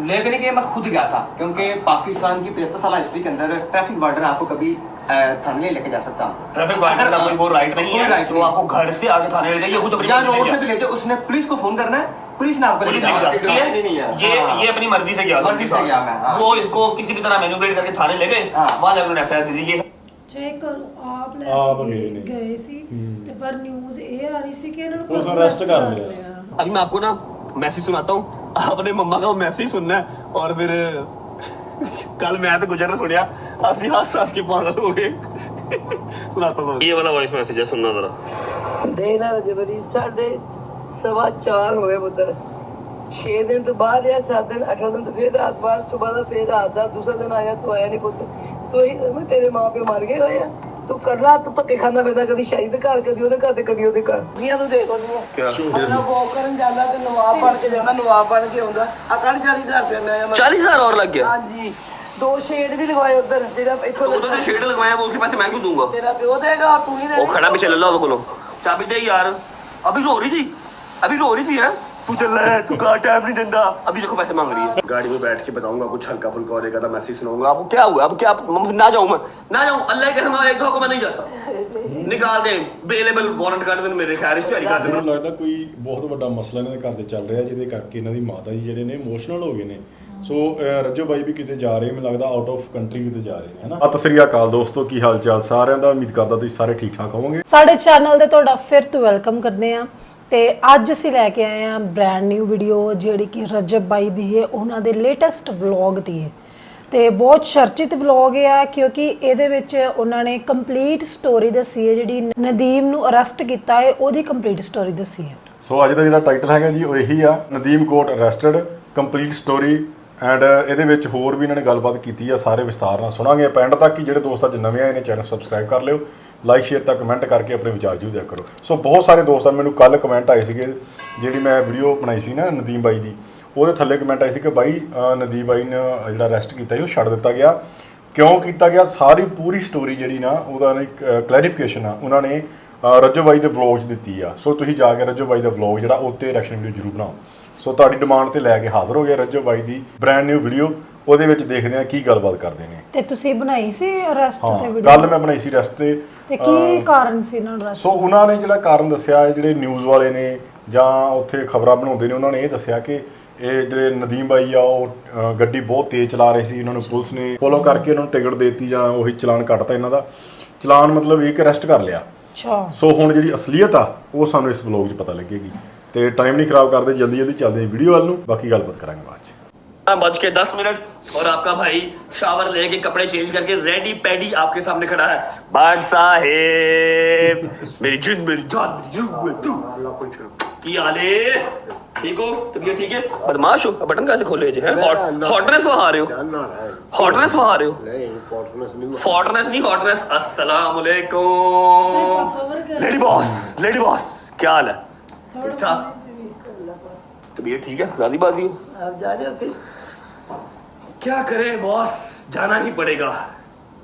लेके नहीं गया, मैं खुद गया था, क्योंकि पाकिस्तान की 75 साल हिस्ट्री के अंदर ट्रैफिक वार्डन आपको कभी थाने नहीं लेके जा सकता। ट्रैफिक वार्डन का कोई वो राइट नहीं है तो आपको घर से आगे थाने ले जाइए, खुद या रोड से ले जाओ, उसने पुलिस को फोन करना है, पुलिस ने आपको ये अपनी मर्जी से गया, मर्जी से गया मैं, वो इसको किसी भी तरह मैनिपुलेट करके थाने ले गए, वहां जाकर एफआईआर दे दी। ये ਚੈੱਕ ਕਰੋ ਆਪ ਲੈ ਗਏ ਸੀ ਤੇ ਪਰ ਨਿਊਜ਼ ਇਹ ਆ ਰਹੀ ਸੀ ਕਿ ਇਹਨਾਂ ਨੂੰ ਅਰੈਸਟ ਕਰ ਲਿਆ। अभी मैं आपको ना मैसेज सुनाता हूँ, आपने मम्मा का वो मैसेज सुनना है और फिर कल मैं तो गुजर सुनिया, हंसी हंस के पागल हो गए। सुनाता हूँ, ये वाला वॉइस मैसेज है, सुनना जरा। देना रजबरी 4:15 हो गए पुत्र, 6 दिन तो बाहर या 7 दिन 8 दिन तो फिर रात बाद, सुबह का फिर रात का दूसरा दिन आया तो आया नहीं पुत्र, तो ही मैं तेरे माँ प्यो मर गए होया, तू कर रहा तू धक्के खाना पैदा, कभी शाहिद घर कभी ਉਹਦੇ ਘਰ ਤੇ ਕਦੀ ਉਹਦੇ ਘਰ ਦੀਆਂ ਤੂੰ ਦੇਖ ਉਹਦੀਆਂ ਅਗਲਾ ਵੋਕ ਕਰਨ ਜਾਂਦਾ ਤੇ ਨਵਾਬ ਬਣ ਕੇ ਜਾਂਦਾ, ਨਵਾਬ ਬਣ ਕੇ ਆਉਂਦਾ ਆ ਕੱਢ 40,000 ਰੁਪਏ ਮੈਂ 40,000 और लग गया। ਹਾਂਜੀ 2 ਸ਼ੇਡ ਵੀ ਲਗਵਾਏ ਉਧਰ, ਜਿਹੜਾ ਇੱਥੋਂ उधर जो शेड लगवाया वो उसके पैसे मैं क्यों दूंगा? ਤੇਰਾ ਪਿਓ ਦੇਗਾ ਤੂੰ ਹੀ वो खड़ा भी चल ला उसको, चाबी दे यार, अभी रो रही थी है, तू चल रहा है, तू कहाँ टाइम नहीं देता, अभी देखो पैसे मांग रही है। गाड़ी में बैठ के बताऊंगा कुछ हल्का फुल्का और एक आधा मैसेज सुनाऊंगा। आपको क्या हुआ, अब क्या ना जाऊं मैं, ना जाऊं, अल्लाह के हमारे एक को मैं नहीं जाता, निकाल दे बेलेबल वारंट कर देन मेरे खैर इश्तेहारी कर देन। ਮੈਨੂੰ ਲੱਗਦਾ ਕੋਈ ਬਹੁਤ ਵੱਡਾ ਮਸਲਾ ਇਹਨਾਂ ਦੇ ਘਰ 'ਚ ਚੱਲ ਰਿਹਾ, ਜਿਹਦੇ ਕਰਕੇ ਇਹਨਾਂ ਦੀ ਮਾਤਾ ਜੀ ਜਿਹੜੇ ਨੇ ਇਮੋਸ਼ਨਲ ਹੋ ਗਏ ਨੇ। ਸੋ ਰੱਜੋ ਬਾਈ ਵੀ ਕਿਤੇ ਜਾ ਰਹੇ, ਮੈਨੂੰ ਲੱਗਦਾ ਆਊਟ ਆਫ ਕੰਟਰੀ ਕਿਤੇ ਜਾ ਰਹੇ ਨੇ, ਹਨਾ। ਸਤਿ ਸ੍ਰੀ ਅਕਾਲ ਦੋਸਤੋ, ਕੀ ਹਾਲ ਚਾਲ ਸਾਰਿਆਂ ਦਾ, ਉਮੀਦ ਕਰਦਾ ਤੁਸੀਂ ਸਾਰੇ ਠੀਕ ਠਾਕ ਹੋਵੋਗੇ। ਸਾਡੇ ਚੈਨਲ ਤੇ ਤੁਹਾਡਾ ਫਿਰ ਤੋਂ ਵੈਲਕਮ ਕਰਦੇ ਆ ਤੇ ਅੱਜ ਅਸੀਂ ਲੈ ਕੇ ਆਏ ਆ ਬ੍ਰਾਂਡ ਨਿਊ ਵੀਡੀਓ, ਜਿਹੜੀ ਕਿ ਰਜਬ ਬਾਈ ਦੀ ਹੈ, ਉਹਨਾਂ ਦੇ ਲੇਟੈਸਟ ਵਲੌਗ ਦੀ ਹੈ ਤੇ ਬਹੁਤ ਚਰਚਿਤ ਵਲੌਗ ਆ, ਕਿਉਂਕਿ ਇਹਦੇ ਵਿੱਚ ਉਹਨਾਂ ਨੇ ਕੰਪਲੀਟ ਸਟੋਰੀ ਦੱਸੀ ਹੈ, ਜਿਹੜੀ ਨਦੀਮ ਨੂੰ ਅਰੈਸਟ ਕੀਤਾ ਹੈ ਉਹਦੀ ਕੰਪਲੀਟ ਸਟੋਰੀ ਦੱਸੀ ਹੈ। ਸੋ ਅੱਜ ਦਾ ਜਿਹੜਾ ਟਾਈਟਲ ਹੈਗਾ ਜੀ ਉਹ ਇਹੀ ਆ, ਨਦੀਮ ਕੋਟ ਅਰੈਸਟਡ ਕੰਪਲੀਟ ਸਟੋਰੀ। ਐਂਡ ਇਹਦੇ ਵਿੱਚ ਹੋਰ ਵੀ ਇਹਨਾਂ ਨੇ ਗੱਲਬਾਤ ਕੀਤੀ ਆ, ਸਾਰੇ ਵਿਸਤਾਰ ਨਾਲ ਸੁਣਾਂਗੇ ਪੈਂਡ ਤੱਕ। ਕਿ ਜਿਹੜੇ ਦੋਸਤ ਅੱਜ ਨਵੇਂ ਆਏ ਨੇ ਚੈਨਲ ਸਬਸਕ੍ਰਾਈਬ ਕਰ ਲਿਓ, ਲਾਈਕ ਸ਼ੇਅਰ ਤਾਂ ਕਮੈਂਟ ਕਰਕੇ ਆਪਣੇ ਵਿਚਾਰ ਜ਼ਰੂਰ ਦਿਆ ਕਰੋ। ਸੋ ਬਹੁਤ ਸਾਰੇ ਦੋਸਤਾਂ ਮੈਨੂੰ ਕੱਲ ਕਮੈਂਟ ਆਏ ਸੀਗੇ, ਜਿਹੜੀ ਮੈਂ ਵੀਡੀਓ ਬਣਾਈ ਸੀ ਨਾ ਨਦੀਮ ਬਾਈ ਦੀ, ਉਹਦੇ ਥੱਲੇ ਕਮੈਂਟ ਆਏ ਸੀ ਕਿ ਬਾਈ ਨਦੀਮ ਬਾਈ ਨੇ ਜਿਹੜਾ ਅਰੈਸਟ ਕੀਤਾ ਸੀ ਉਹ ਛੱਡ ਦਿੱਤਾ ਗਿਆ, ਕਿਉਂ ਕੀਤਾ ਗਿਆ, ਸਾਰੀ ਪੂਰੀ ਸਟੋਰੀ ਜਿਹੜੀ ਨਾ ਉਹਦਾ ਨੇ ਕਲੈਰੀਫਿਕੇਸ਼ਨ ਆ ਉਹਨਾਂ ਨੇ ਰੱਜੋ ਬਾਈ ਦੇ ਵਲੌਗ 'ਚ ਦਿੱਤੀ ਆ। ਸੋ ਤੁਸੀਂ ਜਾ ਕੇ ਰੱਜੋ ਬਾਈ ਦਾ ਵਲੌਗ ਜਿਹੜਾ ਉੱਤੇ ਰਿਐਕਸ਼ਨ ਵੀਡੀਓ ਜ਼ਰੂਰ ਬਣਾਓ। ਸੋ ਤੁਹਾਡੀ ਡਿਮਾਂਡ ਤੇ ਲੈ ਕੇ ਹਾਜ਼ਰ ਹੋ ਗਿਆ ਰੱਜੋ ਬਾਈ ਦੀ ਬ੍ਰਾਂਡ ਨਿਊ ਵੀਡੀਓ, ਉਹਦੇ ਵਿੱਚ ਦੇਖਦੇ ਆ ਕੀ ਗੱਲਬਾਤ ਕਰਦੇ ਨੇ। ਤੇ ਤੁਸੀਂ ਬਣਾਈ ਸੀ ਅਰੈਸਟ ਤੇ ਵੀਡੀਓ? ਕੱਲ ਮੈਂ ਬਣਾਈ ਸੀ ਅਰੈਸਟ ਤੇ ਕੀ ਕਾਰਨ ਸੀ ਇਹਨਾਂ ਨੂੰ? ਸੋ ਉਹਨਾਂ ਨੇ ਜਿਹੜਾ ਕਾਰਨ ਦੱਸਿਆ, ਜਿਹੜੇ ਨਿਊਜ਼ ਵਾਲੇ ਨੇ ਜਾਂ ਉੱਥੇ ਖਬਰਾਂ ਬਣਾਉਂਦੇ ਨੇ, ਉਹਨਾਂ ਨੇ ਇਹ ਦੱਸਿਆ ਕਿ ਇਹ ਜਿਹੜੇ ਨਦੀਮ ਬਾਈ ਆ ਉਹ ਗੱਡੀ ਬਹੁਤ ਤੇਜ਼ ਚਲਾ ਰਹੇ ਸੀ, ਇਹਨਾਂ ਨੂੰ ਪੁਲਿਸ ਨੇ ਫੋਲੋ ਕਰਕੇ ਉਹਨਾਂ ਨੂੰ ਟਿਕਟ ਦੇ ਦਿੱਤੀ ਜਾਂ ਉਹੀ ਚਲਾਨ ਕੱਟਤਾ ਇਹਨਾਂ ਦਾ। ਚਲਾਨ ਮਤਲਬ ਇੱਕ ਅਰੈਸਟ ਕਰ ਲਿਆ। ਅੱਛਾ। ਸੋ ਹੁਣ ਜਿਹੜੀ ਅਸਲੀਅਤ ਆ ਉਹ ਸਾਨੂੰ ਇਸ ਵਲੌਗ 'ਚ ਪਤਾ ਲੱਗੇਗੀ। ਤੇ ਟਾਈਮ ਨਹੀਂ ਖਰਾਬ ਕਰਦੇ, ਜਲਦੀ ਜਲਦੀ ਚੱਲਦੇ ਹਾਂ ਵੀਡੀਓ ਵੱਲ ਨੂੰ, ਬਾਕੀ ਗੱਲਬਾਤ ਕਰਾਂਗੇ ਬਾਅਦ 'ਚ। 5:10 और आपका भाई शावर लेके कपड़े चेंज करके रेडी पैडी आपके सामने खड़ा है। बाट साहेब मेरी जिन मेरी जान की हाले, ठीक हो, तबीयत ठीक है, बदमाश हो, बटन कैसे खोले हैं, हॉटनेस बहा रहे हो, हॉटनेस बहा रहे हो, फॉटनेस नहीं हॉटनेस। अस्सलाम वालेकुम लेडी बॉस, क्या हाल है, ठीक ठाक, तबीयत ठीक है, राजी बाजी हो? आप जा रहे हो फिर? क्या करें बॉस, जाना ही पड़ेगा,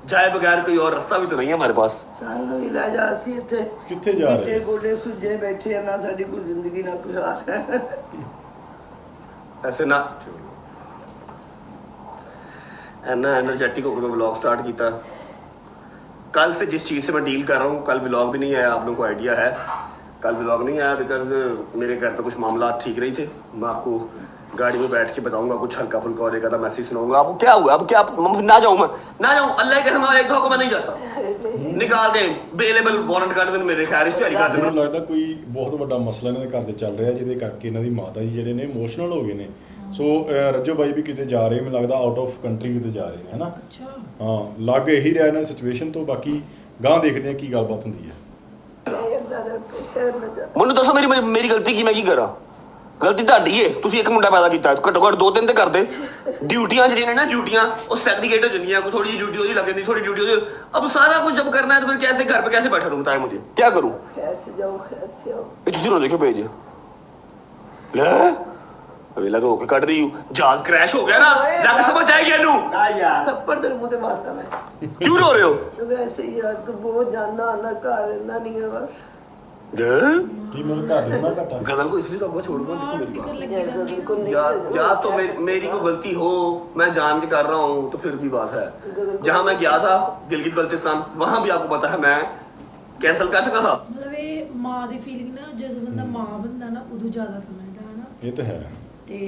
जाए बगैर कोई और रास्ता भी तो नहीं है हमारे पास। ਸਾਨੂੰ ਵੀ ਲੈ ਜਾ, ਅਸੀਂ ਇੱਥੇ ਕਿੱਥੇ ਜਾ ਰਹੇ? ਇੱਥੇ ਗੋਡੇ ਸੁੱਜੇ ਬੈਠੇ ਆ, ਨਾ ਸਾਡੀ ਕੋਈ ਜ਼ਿੰਦਗੀ ਨਾ ਕੋਈ ਹਾਲ ਹੈ। ऐसे ना एना एनर्जेटिक होकर व्लॉग स्टार्ट किया कल से, जिस चीज़ से मैं डील कर रहा हूँ, कल व्लॉग भी नहीं आया, आप लोगों को आइडिया है, कल व्लॉग नहीं आया बिकॉज मेरे घर पे कुछ मामला ठीक नहीं थे। मैं आपको गाड़ी में बैठ के बताऊंगा कुछ हल्का फुल्का और एक आधा मैसेज सुनाऊंगा। आपको क्या हुआ, अब क्या ना जाऊं मैं, ना जाऊं, अल्लाह के हमारे एक को मैं नहीं जाता, निकाल दे बेलेबल वारंट कर देन मेरे खैर इश्तेहारी कर देन। ਮੈਨੂੰ ਲੱਗਦਾ ਕੋਈ ਬਹੁਤ ਵੱਡਾ ਮਸਲਾ ਇਹਨਾਂ ਦੇ ਘਰ 'ਚ ਚੱਲ ਰਿਹਾ, ਜਿਹਦੇ ਕਰਕੇ ਇਹਨਾਂ ਦੀ ਮਾਤਾ ਜੀ ਜਿਹੜੇ ਨੇ ਇਮੋਸ਼ਨਲ ਹੋ ਗਏ ਨੇ। ਸੋ ਰੱਜੋ ਬਾਈ ਵੀ ਕਿਤੇ ਜਾ ਰਹੇ, ਮੈਨੂੰ ਲੱਗਦਾ ਆਊਟ ਆਫ ਕੰਟਰੀ ਕਿਤੇ ਜਾ ਰਹੇ ਨੇ, ਹਨਾ। ਹਾਂ, ਲੱਗ ਇਹੀ ਰਿਹਾ ਇਹਨਾਂ ਸਿਚੁਏਸ਼ਨ ਤੋਂ। ਬਾਕੀ ਗਾਂ ਦੇਖਦੇ ਆ ਕੀ ਗੱਲਬਾਤ ਹੁੰਦੀ ਹੈ। ਮੈਨੂੰ ਦੱਸੋ ਮੇਰੀ ਗਲਤੀ ਕੀ, ਮੈਂ ਕੀ ਕਰਾਂ? ਗਲਤੀ ਤੁਹਾਡੀ ਹੈ, ਤੁਸੀਂ ਇੱਕ ਮੁੰਡਾ ਪੈਦਾ ਕੀਤਾ, ਘੱਟੋ ਘੱਟ 2 ਦਿਨ ਤੇ ਕਰਦੇ। ਡਿਊਟੀਆਂ ਜਿਹੜੀਆਂ ਨੇ ਨਾ, ਡਿਊਟੀਆਂ ਉਹ ਸੈਗਰੀਗੇਟ ਹੋ ਜਾਂਦੀਆਂ, ਕੋਈ थोड़ी ड्यूटी ਉਹਦੀ ਲੱਗ ਜਾਂਦੀ, थोड़ी ड्यूटी ਉਹਦੀ। अब सारा कुछ जब करना है तो फिर कैसे घर पे कैसे बैठा रहूं, बताएं मुझे क्या करूं? कैसे जाओ, कैसे आओ? ये ਤੁਸੀਂ ਨਾ ਦੇਖੋ ਭੇਜ ਲੈ अभी लगा होके कट रही हूं, जहाज क्रैश हो गया ना, लग समझ आएगी एनू थप्पड़ तेरे मुंह ते मारता मैं। क्यों रो रहे हो? तो वैसे ही यार, तो बहुत जानना आना घर रहना नहीं है बस। ਕੀ ਮੈਨੂੰ ਘਰ ਨਾ ਘਟਾ गदर को इसलिए तो आपको छोड़ूंगा, देखो मेरी बात। को नहीं या तो मेरी को गलती हो, मैं जान के कर रहा हूँ तो फिर भी बात है। जहाँ मैं गया था गिलगित बल्तिस्तान, वहाँ भी आपको पता है मैं कैंसिल कर सकता था। ਮਤਲਬ ਇਹ ਮਾਂ ਦੀ ਫੀਲਿੰਗ ਨਾ ਜਦੋਂ ਬੰਦਾ ਮਾਂ ਬੰਦਾ ਨਾ ਉਦੋਂ ਜ਼ਿਆਦਾ ਸਮਝਦਾ ਹੈ ਨਾ ਇਹ ਤਾਂ ਹੈ ਤੇ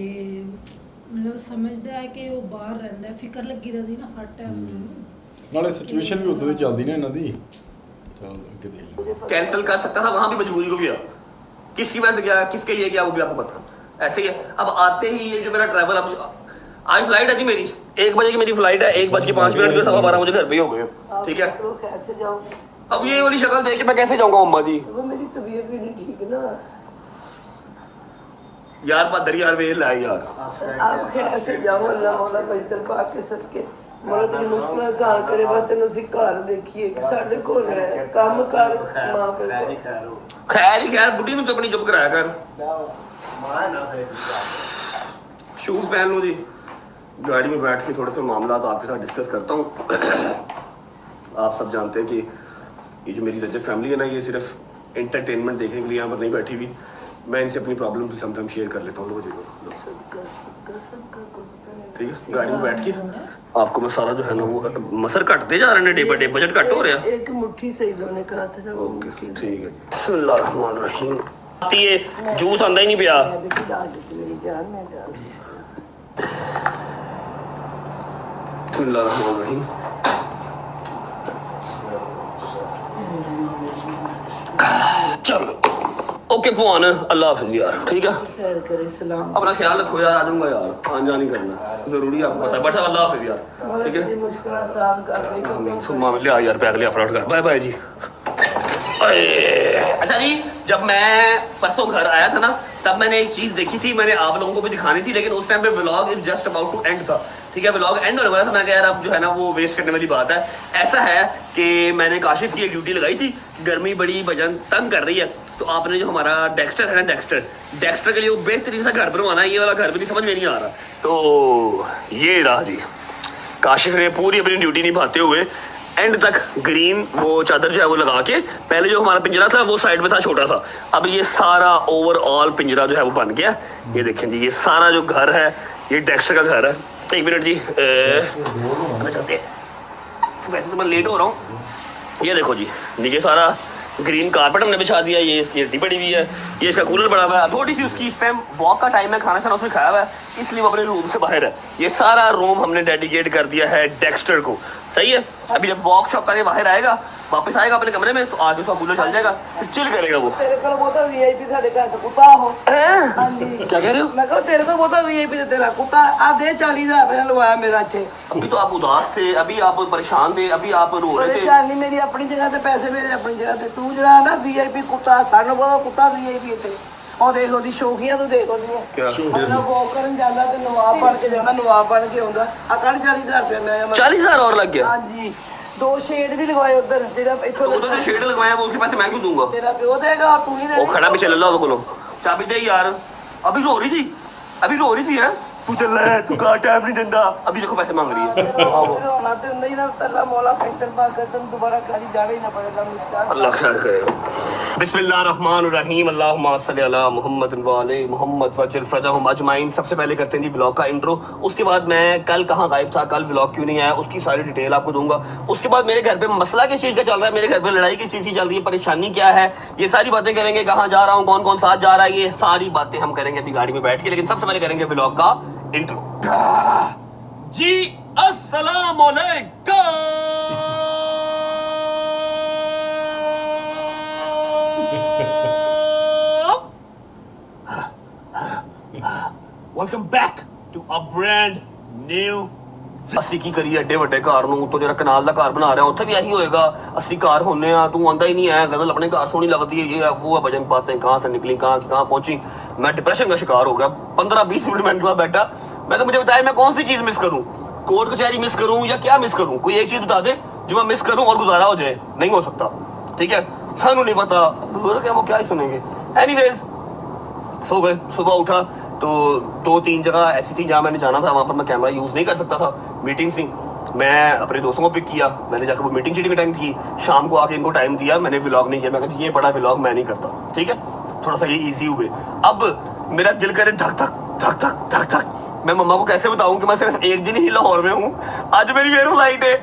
ਮਤਲਬ ਸਮਝਦਾ ਹੈ ਕਿ ਉਹ ਬਾਹਰ ਰਹਿੰਦਾ ਹੈ, ਫਿਕਰ ਲੱਗੀ ਰਹਿੰਦੀ ਨਾ ਹਰ ਟਾਈਮ ਨੂੰ। ਨਾਲੇ ਸਿਚੁਏਸ਼ਨ ਵੀ ਉਦੋਂ ਦੀ ਚੱਲਦੀ ਨਾ ਇਹਨਾਂ ਦੀ ਚਲ ਅੱਗੇ ਦੇਖ ਲੈ कैंसिल कर सकता था, वहाँ भी मजबूरी को गया। किसकी वजह से गया, किसके लिए गया, वो भी आपको पता। ऐसे ही है। अब आते ही ये जो मेरा ट्रैवल, अब आज फ्लाइट है जी मेरी 1 बजे की मेरी फ्लाइट है, 1:05 जो 12:15 मुझे घर पे ही हो गए, ठीक है। तो कैसे जाओ? अब ये वाली शक्ल देख के मैं कैसे जाऊंगा अम्मा जी? वो मेरी तबीयत भी नहीं ठीक ना। यार बदर यार वेल है यार। आप कैसे जाओ? अल्लाह मौला बेहतर पाक के सदके मौला तेरी मुश्किल आसान करे। बस तेन ਅਸੀਂ ਘਰ ਦੇਖੀਏ ਕਿ ਸਾਡੇ ਕੋਲ ਹੈ ਕੰਮ ਕਰ ਮਾਂ ਪਿਓ ਕੋਲ। खैर ही खैर, बुढ़ी ने तो अपनी चुप कराया कर। शूज पहन लो जी, गाड़ी में बैठ के थोड़े से मामला तो आपके साथ डिस्कस करता हूँ। आप सब जानते हैं कि ये जो मेरी रजब फैमिली है ना, ये सिर्फ एंटरटेनमेंट देखने के लिए यहाँ पर नहीं बैठी हुई। मैं इनसे अपनी प्रॉब्लम समटाइम शेयर कर लेता हूँ। लोगों जी ठीक है, गाड़ी में बैठ के आपको मैं सारा जो है ना वो मसर कटते जा रहे हैं, day by day budget cut हो रहा है। एक मुट्ठी सही दोने कहा था ना। ओके ठीक है जी। बिस्मिल्लाहिर्रहमानिर्रहीम। ये जूस आंदा ही नहीं पिया। बेटी डाल दी मेरी जान में डाल। बिस्मिल्लाहिर्रहमानिर्रहीम। चलो ओके भगवान, अल्लाह हाफिज़ यार, ठीक है। खैर करे सलाम। अपना ख्याल रखो यार, आ जाऊंगा यार, आन जान नहीं करना जरूरी है, आपको पता है। बैठा अल्लाह हाफिज़ यार, ठीक है। मुश्किल आसान कर दे। आमीन सुम्मा मिल यार पे अगले अफराड कर। बाय बाय जी। अच्छा जी, जब मैं परसों घर आया था ना, तब मैंने एक चीज़ देखी थी, मैंने आप लोगों को भी दिखानी थी, लेकिन उस टाइम पे vlog is just about to end था, ठीक है। व्लॉग एंड होने वाला था। मैं कहा यार अब जो है ना वो वेस्ट करने वाली बात है। ऐसा है कि मैंने काशिफ की एक ड्यूटी लगाई थी, गर्मी बड़ी भजन तंग कर रही है, तो आपने जो हमारा डेक्स्टर है ना, डेक्स्टर के लिए वो बेहतरीन सा घर बनवाना है। ये वाला घर भी समझ में नहीं आ रहा, तो ये रहा जी। काशिफ ने पूरी अपनी ड्यूटी निभाते हुए एंड तक ग्रीन वो चादर जो है वो लगा के, पहले जो हमारा पिंजरा था वो साइड में था छोटा सा, अब ये सारा ओवरऑल पिंजरा जो है वो बन गया। ये देखें जी, ये सारा जो घर है ये डेक्स्टर का घर है। एक मिनट जी, चलते हैं। वैसे तो मैं लेट हो रहा हूँ। ये देखो जी, नीचे सारा ग्रीन कारपेट हमने बिछा दिया, ये इसकी हड्डी पड़ी हुई है, ये इसका कूलर पड़ा हुआ है। थोड़ी सी उसकी इस टाइम वॉक का टाइम है, खाना शाना उसने खाया हुआ है, इसलिए वो अपने रूम से बाहर है। ये सारा रूम हमने डेडिकेट कर दिया है डेक्स्टर को, सही है। अभी जब वॉक शॉप करके बाहर आएगा, वापस आएगा अपने कमरे में, तो आज उसका कूलर चल जाएगा, फिर चिल करेगा वो। तेरे को बोलता वीआईपी था देखा तो कुत्ता हो। हां जी, क्या कह रहे हो? मैं कहूं तेरे को बोलता वीआईपी ते तेरा कुत्ता आ दे 40,000 रुपया लवाया मेरा इथे। अभी तो आप उदास थे, अभी आप परेशान थे, अभी आप रो रहे थे। परेशानी मेरी अपनी जगह ते, पैसे मेरे अपनी जगह ते। तू जरा ना वीआईपी कुत्ता सानू बोला कुत्ता वीआईपी थे। और देखो दी शौकियां तू देखो दी क्या? मतलब वॉक करन जांदा ते नवाब बन के जांदा, नवाब बन के आउंदा। आ कर 40,000 रुपया मैं 40,000 और लग गया। हां जी, 2 शेड भी लगवाए उधर, जेड़ा इथों तो उधर जो शेड लगवाया वो उसके पैसे मैं क्यों दूंगा? तेरा प्यो देगा और तू ही वो देगा। खड़ा भी चल ला बोलो, चाबी दे यार। अभी रो रही थी, अभी रो रही थी है, तू चल रहा है, तू कहा टाइम नहीं देता, अभी देखो पैसे मांग रही है। होना तो नहीं ना, अल्लाह मौला बेहतर पाक कर, तुम दोबारा खाली जाना ही ना पड़ेगा मुश्किल। अल्लाह खैर करे। बिस्मिल्लाहिर्रहमानिर्रहीम, अल्लाहुम्मा सल्ली अला मुहम्मद व आले मुहम्मद वजल फरजहुम अजमाइन। सबसे पहले करते हैं जी व्लॉग का इंट्रो, उसके बाद मैं कल कहाँ गायब था, कल व्लॉग क्यों नहीं आया, उसकी सारी डिटेल आपको दूंगा। उसके बाद मेरे घर पे मसला किस चीज़ का चल रहा है, मेरे घर पे लड़ाई किस चीज़ की चल रही है, परेशानी क्या है, ये सारी बातें करेंगे। कहाँ जा रहा हूँ, कौन कौन साथ जा रहा है, ये सारी बातें हम करेंगे अभी गाड़ी में बैठ के। लेकिन सबसे पहले करेंगे व्लॉग का इंट्रो जी। अस्सलाम welcome back to a brand new. अस्सी की करिए एडे ਵੱਡੇ ਘਰ ਨੂੰ, तो ਜਿਹੜਾ ਕਨਾਲ ਦਾ ਘਰ ਬਣਾ ਰਿਹਾ ਉੱਥੇ ਵੀ ਇਹੀ ਹੋਏਗਾ। 80 ਘਰ होने आ, तू आंदा ही नहीं है, गजल अपने घर सोनी लगती है, ये वो है, भजन बातें कहाँ से निकली, कहाँ पहुंची। मैं डिप्रेशन का शिकार हो गया। 15-20 मिनट में बाद बैठा, मैं तो मुझे बताया मैं कौन सी चीज मिस करूं, कोर्ट कचहरी मिस करूं या क्या मिस करूं, कोई एक चीज बता दे जो मैं मिस करूं और गुजारा हो जाए। नहीं हो सकता, ठीक है। सानू नहीं पता, बुजुर्ग है वो क्या ही सुनेंगे। एनीवेज सो गए, सुबह उठा तो 2-3 जगह ऐसी थी जहाँ मैंने जाना था, वहाँ पर मैं कैमरा यूज़ नहीं कर सकता था, मीटिंग्स थी। मैं अपने दोस्तों को पिक किया, मैंने जाकर वो मीटिंग शीटिंग अटेंड की, शाम को आके इनको टाइम दिया, मैंने व्लॉग नहीं किया। मैं कहा ये बड़ा व्लॉग मैं नहीं करता, ठीक है, थोड़ा सा ये ईजी हुए। अब मेरा दिल करे धक धक धक धक धक धक, मैं मम्मा को कैसे बताऊं कि मैं सिर्फ एक दिन ही लाहौर में हूँ, आज मेरी एयर फ्लाइट है।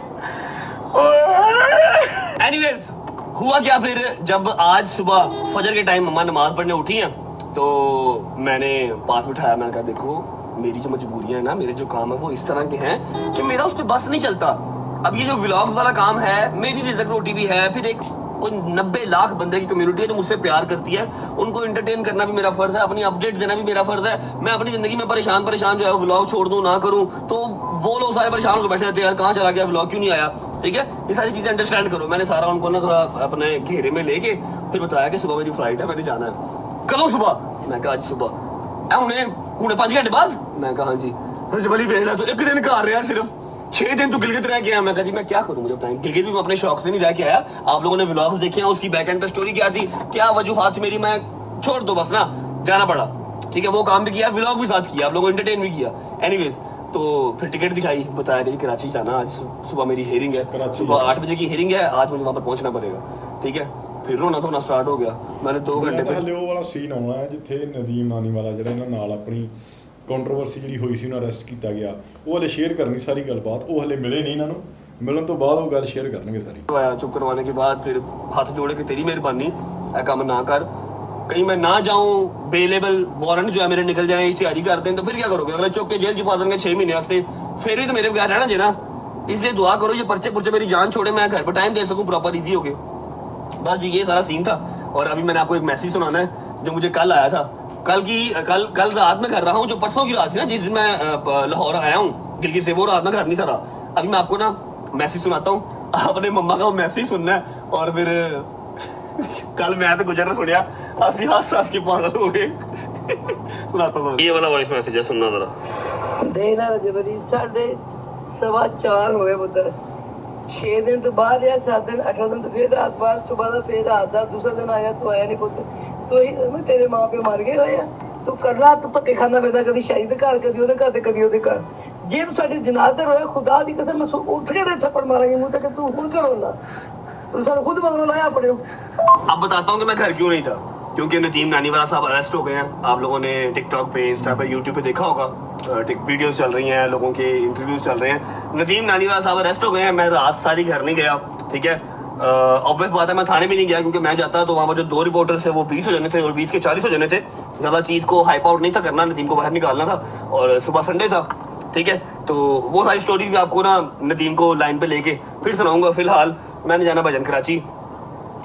एनीवेज हुआ क्या फिर, जब आज सुबह फजर के टाइम मम्मा नमाज पढ़ने उठी हैं तो मैंने पास बिठाया, मैंने कहा देखो मेरी जो मजबूरियां हैं ना, मेरे जो काम है वो इस तरह के हैं कि मेरा उस पर बस नहीं चलता। अब ये जो व्लॉग्स वाला काम है, मेरी रिज़्क रोटी भी है, फिर एक कोई 90 लाख बंदे की कम्युनिटी है जो मुझसे प्यार करती है, उनको एंटरटेन करना भी मेरा फर्ज है, अपनी अपडेट देना भी मेरा फर्ज है। मैं अपनी जिंदगी में परेशान जो है व्लॉग छोड़ दूं ना करूं तो वो लोग सारे परेशान होकर बैठे रहते हैं, यार कहाँ चला गया व्लॉग, क्यों नहीं आया, ठीक है, ये सारी चीजें अंडरस्टैंड करो। मैंने सारा उनको ना थोड़ा अपने घेरे में लेके फिर बताया कि सुबह मेरी फ्लाइट है, मैंने जाना है। कल सुबह, मैं कहा आज सुबह हुणे 5 घंटे बाद, मैं कहा हाँ जी। रजब अली वेख ला तो एक दिन कर रहा सिर्फ 6 दिन तो गिलगित रह गया। मैं कहा जी मैं क्या करूं, मुझे बताएं। गिलगित भी मैं अपने शौक से नहीं रह के आया, आप लोगों ने व्लॉग्स देखे हैं, उसकी बैक एंड पे स्टोरी क्या थी, क्या वजूहात मेरी, मैं छोड़ दो बस ना, जाना पड़ा, ठीक है, वो काम भी किया, व्लॉग भी साथ किया, आप लोगों को एंटरटेन भी किया। एनीवेज तो फिर टिकट दिखाई, बताया कि कराची जाना, आज सुबह मेरी हेयरिंग है, सुबह 8 बजे की हेयरिंग है, आज मुझे वहां पर पहुंचना पड़ेगा, ठीक है। फिर रोना धोना स्टार्ट हो गया, मैंने 2 घंटे ਹਲੇ ਉਹ ਵਾਲਾ ਸੀਨ ਆਉਣਾ ਹੈ ਜਿੱਥੇ ਨਦੀਮ ਨਾਨੀਵਾਲਾ ਜਿਹੜਾ ਇਹਨਾਂ ਨਾਲ ਆਪਣੀ ਕੰਟਰੋਵਰਸੀ ਜਿਹੜੀ ਹੋਈ ਸੀ ਉਹਨੂੰ ਅਰੈਸਟ ਕੀਤਾ ਗਿਆ, ਉਹ ਹਲੇ ਸ਼ੇਅਰ ਕਰਨੀ ਸਾਰੀ ਗੱਲਬਾਤ, ਉਹ ਹਲੇ ਮਿਲੇ ਨਹੀਂ ਇਹਨਾਂ ਨੂੰ, ਮਿਲਣ ਤੋਂ ਬਾਅਦ ਉਹ ਗੱਲ ਸ਼ੇਅਰ ਕਰਨਗੇ ਸਾਰੀ। चुप करवाने के बाद फिर हाथ जोड़े कि तेरी मेहरबानी, ऐ काम ना कर, कहीं मैं ना जाऊं, बेलेबल वारंट जो है मेरे निकल जाए, इश्तिहारी कर दें तो फिर क्या करोगे, अगले चुप के जेल च पा देंगे 6 महीने वास्ते, फिर भी तो मेरे बगैर रहना चाहिए ना। इसलिए दुआ करो ये पर्चे पुर्चे मेरी जान छोड़े, मैं घर पर टाइम दे सकूं प्रॉपर ईजी होके। बस जी ये सारा सीन था। और अभी मैंने आपको एक मैसेज सुनाना है जो मुझे कल आया था, कल रात में कर रहा हूँ, जो परसों की रात थी ना जिस दिन मैं लाहौर आया हूँ गिलगित से, वो रात में घर नहीं था। अभी मैं आपको ना मैसेज सुनाता हूँ, अपने मम्मा का वो मैसेज सुनना है। और फिर कल मैं तो गुजर सुनिया, हंस के पागल हो गए। सुनाता हूँ, ये वाला वॉइस मैसेज है, सुनना जरा। देना रजब अली 4:15 हो गए पुत्र, 6 दिन तो बाहर या 7 दिन 18 दिन तो फिर रात बाद, सुबह का फिर रात का, दूसरा दिन आया तो आया नहीं पुत्र, तो ही तेरे माँ प्यो मर गए होए तू करना, तू धक्के खाना पैदा, कभी शाहिद घर, कभी ਉਹਦੇ ਘਰ ਤੇ ਕਦੀ ਉਹਦੇ ਘਰ। ਜੇ ਤੂੰ ਸਾਡੇ ਜਨਾਜ਼ੇ ਹੋਏ, खुदा ਦੀ कसम मैं ਉੱਠ के ਤੇ थप्पड़ मारेंगे मुंह तक, तू ਹੁਣ करो ना, तू सानू खुद मगरों लाया पड़े हो। अब बताता हूँ कि मैं घर क्यों नहीं था, क्योंकि नदीम नानीवाला साहब अरेस्ट हो गए हैं। आप लोगों ने टिकटॉक पे, इंस्टा पे, यूट्यूब पे देखा होगा, वीडियोस चल रही हैं, लोगों के इंटरव्यूज चल रहे हैं। नदीम नानीवाला साहब अरेस्ट हो गए हैं, मैं रात सारी घर नहीं गया, ठीक है। ऑब्वियस बात है मैं थाने भी नहीं गया, क्योंकि मैं जाता तो वहाँ पर जो 2 रिपोर्टर्स थे वो 20 हो जाने थे और 20 के 40 हो जाने थे। ज़्यादा चीज़ को हाइप आउट नहीं था करना, नदीम को बाहर निकालना था, और सुबह संडे था, ठीक है। तो वो सारी स्टोरी भी आपको ना नदीम को लाइन पे लेके फिर सुनाऊंगा। फिलहाल मैंने जाना भजन कराची,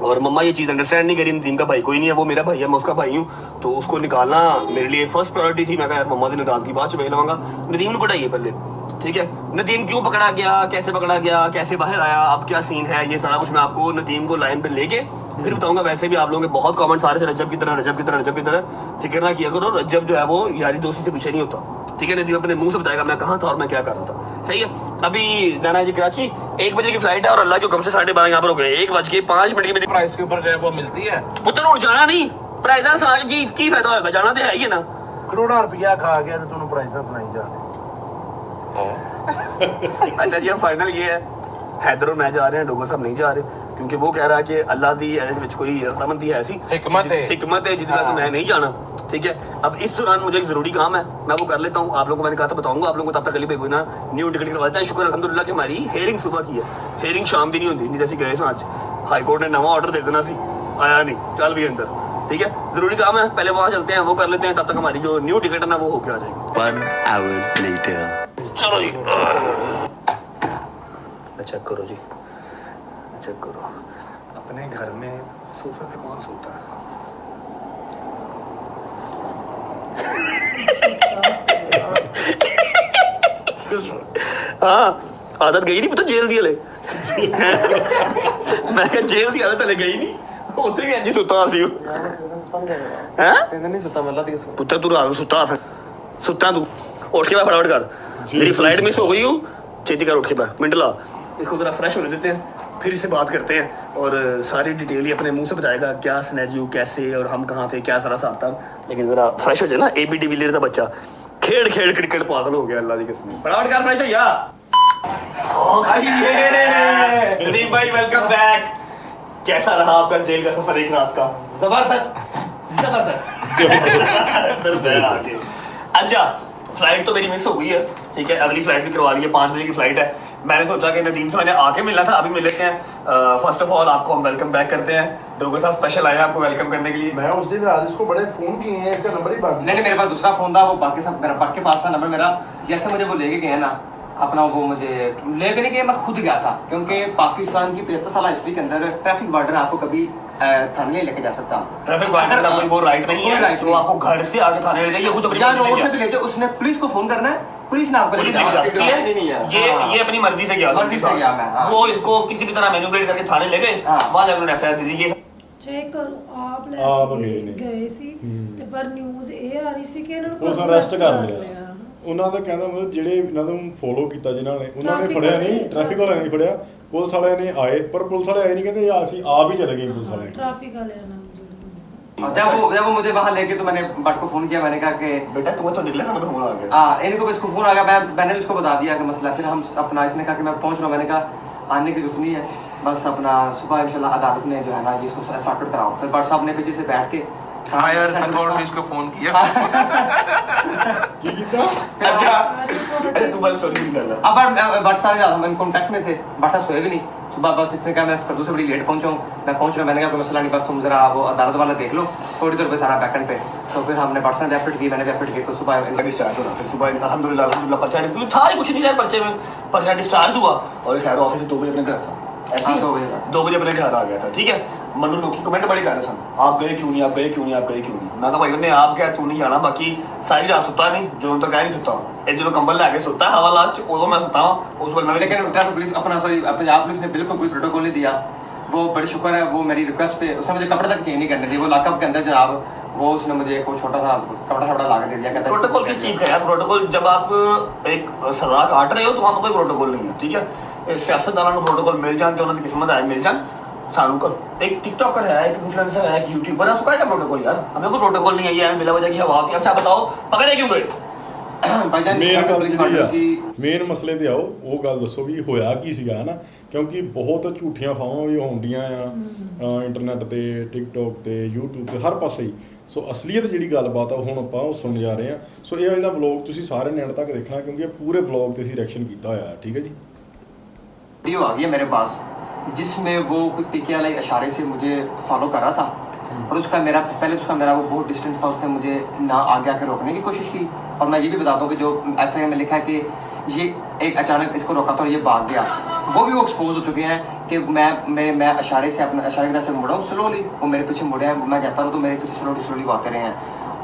और मम्मा ये चीज़ अंडरस्टैंड नहीं करी, नदीम का भाई कोई नहीं है, वो मेरा भाई है, मैं उसका भाई हूँ, तो उसको निकालना मेरे लिए फर्स्ट प्रायोरिटी थी। मैं कहा यार मम्मा दिन रात की बात चुप लवांगा, नदीम ने पढ़ाई है पहले, ठीक है। नदीम क्यों पकड़ा गया, कैसे पकड़ा गया, कैसे बाहर आया, अब क्या सीन है, ये सारा कुछ मैं आपको नदीम को लाइन पे लेके फिर बताऊंगा। वैसे भी आप लोगों के बहुत कमेंट्स आ रहे थे रजब की तरह, रजब की तरह, रजब की तरह, फिक्र ना किया करो, रजब जो है वो यारी दोस्ती से पीछे नहीं होता, ठीक है। नदीम अपने मुंह से बताएगा मैं कहाँ था और मैं क्या कर रहा था, सही है। अभी जाना है जी कराची, 1 बजे की फ्लाइट है, और अल्लाह के हुक्म से 12:30 यहाँ पर हो गए, 1:05 मेरी प्राइस के ऊपर जो है वो मिलती है। पुत्र उठ जाना नहीं, प्राइस सुना जी की फायदा होगा, जाना तो है ही ना। करोड़ा रुपया खा गया तो तुम प्राइस सुनाई जा रहे। अच्छा जी अब फाइनल ये है, हैदर और मैं जा रहे हैं, डोगर साहब नहीं जा रहे, क्योंकि वो कह रहा है कि अल्लाह दी कोई रजामंदी है, ऐसी हिकमत है जितना तो मैं नहीं जाना, ठीक है। अब इस दौरान मुझे एक जरूरी काम है, मैं वो कर लेता हूँ, आप लोगों को मैंने कहा था बताऊंगा आप लोगों को, तब तक कल पे कोई ना न्यू टिकट करवाते हैं। शुक्र अल्हम्दुलिल्लाह कि हमारी हेयरिंग सुबह की है, हेयरिंग शाम की नहीं होती, नहीं जैसी गए आज हाई कोर्ट ने नवा ऑर्डर दे देना सी, आया नहीं, चल भी अंदर, ठीक है। जरूरी काम है, पहले वहाँ चलते हैं, वो कर लेते हैं, तब तक हमारी जो न्यू टिकट है ना वो होके आ जाएगी। 1 hour later. चलो जी, चेक करो जी, चेक करो अपने घर में सोफे पे कौन सोता है। हाँ आदत गई नहीं, पता जेल दी हले मैं क्या जेल दी आदत हले गई नहीं, ਉੱਥੇ ਵੀ ਇੰਜ ਸੁੱਤਾ ਸੀ ਹੈ ਤੈਨੂੰ ਨਹੀਂ ਸੁੱਤਾ ਮੱਲਾ ਦੀ ਪੁੱਤਰ ਤੂੰ ਰਾਤ ਨੂੰ ਸੁੱਤਾ ਤੂੰ ਉੱਠ के फटाफट कर, मेरी फ्लाइट मिस हो गई हूँ, छेती कर, उठ के मिनट ला, इसको जरा फ्रेश होने देते हैं, फिर इससे बात करते हैं, और सारी डिटेल ही अपने मुंह से बताएगा क्या सिनेरियो कैसे और हम कहाँ थे, क्या सारा हिसाब था। लेकिन जरा फ्रेश हो जाए ना, AB डिविलियर्स का बच्चा खेड़ क्रिकेट पागल हो गया, अल्लाह की कसम, फटाफट कर फ्रेश हो यार। नदीम भाई वेलकम बैक। कैसा रहा आपका जेल का सफर एक रात का? जबरदस्त जबरदस्त। अच्छा, फ्लाइट तो मेरी मिस हो गई है, ठीक है, अगली फ्लाइट भी करवा ली है, 5 बजे की फ्लाइट है। मैंने सोचा कि नदीम से मैंने आके मिलना था, अभी मिल लेते हैं। फर्स्ट ऑफ ऑल आपको हम वेलकम बैक करते हैं। डोगो साहब स्पेशल आए हैं आपको वेलकम करने के लिए। मैं उस दिन राजेश को बड़े फोन किए हैं, इसका नंबर ही बंद। नहीं मेरे पास दूसरा फोन था, वो बाकी सब मेरा बाकी के पास था नंबर मेरा। जैसे मुझे वो लेके गए ना अपना, वो मुझे लेके नहीं गए, मैं खुद गया था, क्योंकि पाकिस्तान की 75 साल हिस्ट्री के अंदर ट्रैफिक वार्डन आपको कभी थाने नहीं लेके जा सकता। ट्रैफिक वार्डन का कोई वो राइट नहीं है, right तो नहीं। आपको घर से आगे थाने ले जाइए, खुद अपनी या मर्जी रोड से से भी ले जाओ, उसने पुलिस को फोन करना है, पुलिस ने आपको पुलिस लेके नहीं जाना जा है। सकती है। ये अपनी मर्जी से गया, मर्जी से गया मैं, हाँ। वो इसको किसी भी तरह मैनिपुलेट करके थाने ले गए, हाँ। वहां जाकर उन्होंने एफआईआर दे दी। ये ਚੈੱਕ ਕਰੋ ਆਪ ਲੈ ਆਪ ਕੇ ਗਏ ਨੇ। ਗਏ ਸੀ ਤੇ ਪਰ ਨਿਊਜ਼ ਇਹ ਆ ਰਹੀ ਸੀ ਕਿ ਇਹਨਾਂ ਨੂੰ ਪੁਲਿਸ ਘਰੋਂ ਅਰੈਸਟ ਕਰ arrest ਲਿਆ। ਉਹਨਾਂ ਦਾ ਕਹਿੰਦਾ ਮਤਲਬ ਜਿਹੜੇ ਇਹਨਾਂ ਨੂੰ ਫੋਲੋ ਕੀਤਾ ਜਿਨ੍ਹਾਂ ਨੇ, ਉਹਨਾਂ ਨੇ Traffic ਫੜਿਆ ਨਹੀਂ, ਵਾਲੇ- ਟ੍ਰੈਫਿਕ ਵਾਲਿਆਂ ਨੇ ਫੜਿਆ, ਪੁਲਿਸ ਵਾਲਿਆਂ ਨੇ ਆਏ, ਪਰ ਪੁਲਿਸ ਵਾਲੇ ਆਏ ਨਹੀਂ, ਕਹਿੰਦੇ ਯਾਰ ਅਸੀਂ ਆਪ ही चले गए पुलिस वाले। ਟ੍ਰੈਫਿਕ ਵਾਲਿਆਂ ਨਾਲ जब वो मुझे वहाँ लेके, तो मैंने बट को फोन किया, मैंने कहा कि बेटा तुम्हें तो निकले समय फोन आ गया। हाँ, इनको इसको फोन आ गया, मैंने उसको बता दिया कि मसला। फिर हम अपना, इसने कहा कि मैं पहुंच रहा हूँ, मैंने कहा आने की जरूरत नहीं है, बस अपना सुबह इंशाल्लाह अदालत में जो है ना इसको सॉर्ट कराओ। फिर बट साहब ने पीछे से बैठ के इसको फोन किया। ਕੀ ਕੀਤਾ? अच्छा, अरे तू बस सॉरी नहीं कर रहा। अब बट साहब हम कॉन्टैक्ट में थे, बट साहब सोए भी नहीं सुबह, बस इतने कहा मैं कद्दू से बड़ी लेट पहुंचा हूँ, मैं पहुंच रहा हूँ। मैंने कहा कोई मसला नहीं, बस तुम जरा वो अदालत वाला देख लो, थोड़ी देर पे सारा बैकएंड पे। तो फिर हमने पर्सनल एफर्ट की, मैंने एफर्ट की, तो सुबह डिस्चार्ज हो रहा, फिर सुबह अल्हम्दुलिल्लाह अल्हम्दुलिल्लाह पर्चा क्योंकि था ही कुछ नहीं है पर्चे में, पर्चा डिस्चार्ज हुआ और खैर ऑफिस से 2 बजे अपने घर था। ऐसे हाँ, ही 2 बजे। 2 बजे अपने घर आ गया था, ठीक है। मनु लोग की कमेंट बड़े कर रहे थे, आप गए क्यों नहीं, आप गए क्यों नहीं, आप गए क्यों नहीं। मैं कहा भाई उन्हें आप क्या तू नहीं जाना, बाकी सारी रात सुता नहीं, जो तो कह नहीं सुता, ये जो कंबल लैके सुता है हवा लाच, उदो मैं सुता हूं, उस पर मैं लेकिन ट्रैफिक पुलिस अपना सॉरी पंजाब पुलिस ने बिल्कुल कोई प्रोटोकॉल नहीं दिया। वो बड़े शुक्र है, वो मेरी रिक्वेस्ट पे उसने मुझे कपड़े तक चेंज नहीं करने दिए। वो लॉकअप के अंदर जनाब वो उसने मुझे एक छोटा सा कपड़ा ला के दे दिया, कहता है प्रोटोकॉल किस चीज का है? प्रोटोकॉल जब आप एक सजा काट रहे हो तो वहां पर कोई प्रोटोकॉल नहीं है, ठीक है। सियासतदानों को प्रोटोकॉल मिल जाए तो उन्होंने किस्मत आए मिल जाए, सानू का एक टिकटॉकर है, एक इन्फ्लुएंसर है, एक यूट्यूबर है, उसका क्या प्रोटोकॉल यार? हमें कोई प्रोटोकॉल नहीं है, ये बिला वजह की हवा होती है। अच्छा बताओ पकड़े क्यों गए? भाईजान ਮੇਨ ट्रैफिक ਗੱਲ पुलिस ਜਿਹੜੀ वालों ਆ, की ਮੇਨ ਮਸਲੇ ਤੇ ਆਓ, ਉਹ ਗੱਲ ਦੱਸੋ ਵੀ ਹੋਇਆ ਕੀ ਸੀਗਾ, ਹਨਾ? ਕਿਉਂਕਿ ਬਹੁਤ ਝੂਠੀਆਂ ਫਾਹਾਂ ਵੀ ਹੁੰਦੀਆਂ ਆ ਇੰਟਰਨੈਟ ਤੇ, ਟਿਕਟੌਕ ਤੇ, YouTube ਤੇ, ਹਰ ਪਾਸੇ ਹੀ। ਸੋ ਅਸਲੀਅਤ ਜਿਹੜੀ ਗੱਲਬਾਤ ਆ ਹੁਣ ਆਪਾਂ ਉਹ ਸੁਣ ਜਾ ਰਹੇ ਆ। ਸੋ ਇਹ ਜਿਹੜਾ ਵਲੌਗ ਤੁਸੀਂ ਸਾਰੇ ਨੈਟ ਤੱਕ ਦੇਖਣਾ, ਕਿਉਂਕਿ ਇਹ ਪੂਰੇ ਵਲੌਗ ਤੇ ਅਸੀਂ ਰਿਐਕਸ਼ਨ ਕੀਤਾ ਹੋਇਆ ਹੈ, ਠੀਕ ਹੈ ਜੀ। वीडियो आ गई है मेरे पास, जिसमें वो कोई पीके वाले इशारे से मुझे फॉलो कर रहा था, और उसका मेरा पहले उसका मेरा वो बहुत डिस्टेंस था, उसने मुझे ना आगे आके रोकने की कोशिश की। और मैं ये भी बता दूं कि जो एफआईआर में लिखा है कि ये एक अचानक इसको रोका था और ये भाग गया, वो भी वो एक्सपोज हो चुके हैं कि मैं इशारे से अपने इशारे की तरह से मुड़ा हूँ स्लोली, वो मेरे पीछे मुड़े हैं, मैं जाता हूँ तो मेरे पीछे स्लोली वो आते रहे हैं।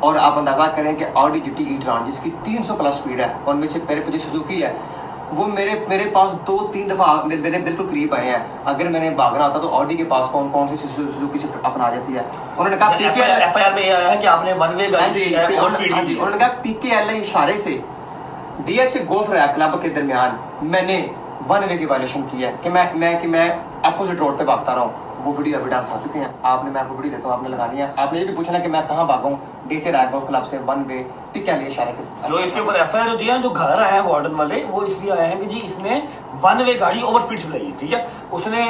और आप अंदाज़ा करें कि ऑडी GT e-tron जिसकी 300 प्लस स्पीड है और मेरे पीछे सुजुकी है, वो मेरे पास 2-3 दफ़ा मेरे बिल्कुल करीब आए हैं। अगर मैंने भागना होता तो ऑडी के पास कौन सी सुजुकी से अपना जाती है। उन्होंने कहा एफआईआर में ये आया है कि आपने वन वे गाड़ी की है और स्पीड की है। उन्होंने कहा PKL इशारे से DH गोल्फ क्लब के दरमियान मैंने वन वे की वायलेशन की है कि मैं अपोजिट रोड पे भागता रहा हूँ। वो वीडियो अभी डांस आ चुके हैं, मैं आपको वीडियो देता हूँ, आपने लगानी है। आपने ये भी पूछना कि मैं कहाँ भागा हूँ, DC गोल्फ क्लब से वन वे PKL इशारे के। जो इसके ऊपर एफआईआर होती है, जो घर आए हैं वार्डन वाले, वो इसलिए आए हैं कि जी इसने वन वे गाड़ी ओवर स्पीड चलाई है, ठीक है। उसने